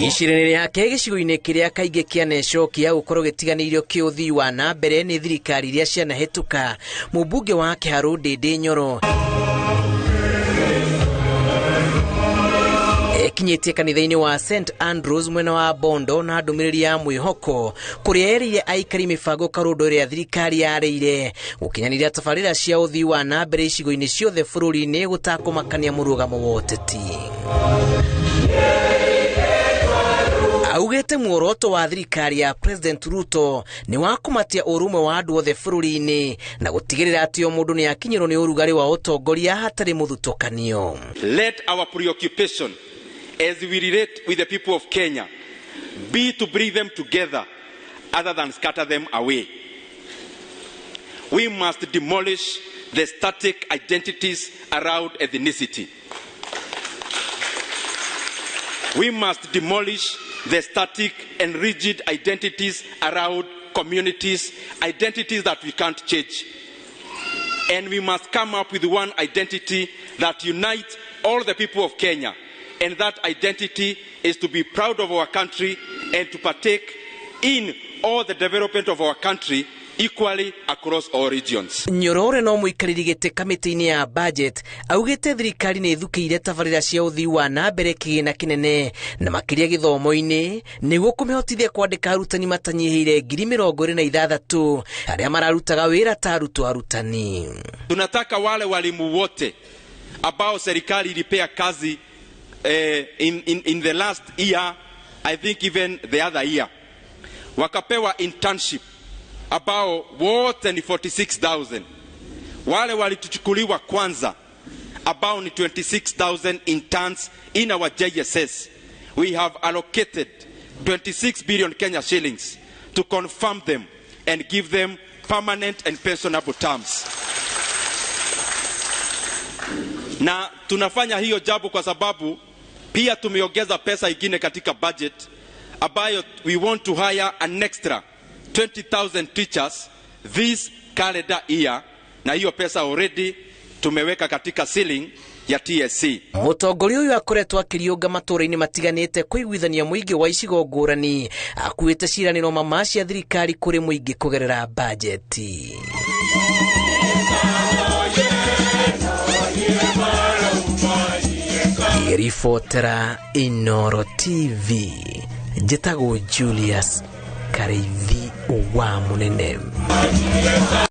Icirinĩ yake gĩcigo-inĩ kĩrĩa kaingĩ kĩaneco kĩa gũkorwo gĩtiganĩirio kĩa ũthii wa na mbere nĩ thirikari iria cianahĩtũka, mũmbunge wa Kiharu Ndindi Nyoro ekinyĩtie kanitha-inĩ wa St Andrews mwena wa Bondo na ndũmĩrĩri ya mwĩhoko kũrĩa erĩire aikari mĩbango karũndo ĩrĩa thirikari yarĩire gũkinyanĩria tabarĩra cia ũthii wa na mbere icigo-inĩ ciothe bũrũri-inĩ gũtakũmakania mũrũgamo wa ũteti. Augĩte muoroto wa thirikari ya President Ruto nĩ wa kũmatia ũrũmwe wa andũ othe bũrũri-inĩ na gũtigĩrĩra atĩ o mũndũ nĩ akinyĩrwo nĩ ũrugarĩ wa ũtongoria hatarĩ mũthutũkanio. Let our preoccupation as we relate with the people of Kenya be to bring them together other than scatter them away. We must demolish the static identities around ethnicity. We must demolish the static and rigid identities around communities, identities that we can't change. And we must come up with one identity that unites all the people of Kenya. And that identity is to be proud of our country and to partake in all the development of our country equally across all regions. Nyoro no mũikarĩri gĩtĩ kamĩtĩ-inĩ ya budget augĩte thirikari nĩ ithukĩire tabarĩra cia ũthii wa na mbere kĩgĩna kĩnene na makĩria gĩthomo-inĩ nĩguo kũmĩhotithia kwandĩka arutani matanyihĩire 26,000 arĩa mararutaga wĩra ta arutwo arutani. Tunataka wale walimu wote ambao serikali ilipea kazi in the last year, I think even the other year, wakapewa internship ambao wote ni 46,000. Wale walituchukuliwa kwanza ambao ni 26,000 interns in our JSS. We have allocated 26 billion Kenya shillings to confirm them and give them permanent and pensionable terms. Na tunafanya hiyo jambo kwa sababu pia tumeongeza pesa ingine katika budget ambayo we want to hire an extra 20,000 teachers this calendar year, na hiyo pesa already tumeweka katika ceiling ya TSC. Mũtongoria ũyũ akoretwo akĩriũnga matũũra-inĩ matiganĩte kũiguithania mũingĩ wa icigo ngũrani akuĩte ciĩranĩro mama cia thirikari kũrĩ mũingĩ kũgerera bajeti. Ribotera Inooro TV njĩtagwo Julius Kareithi wa Munene.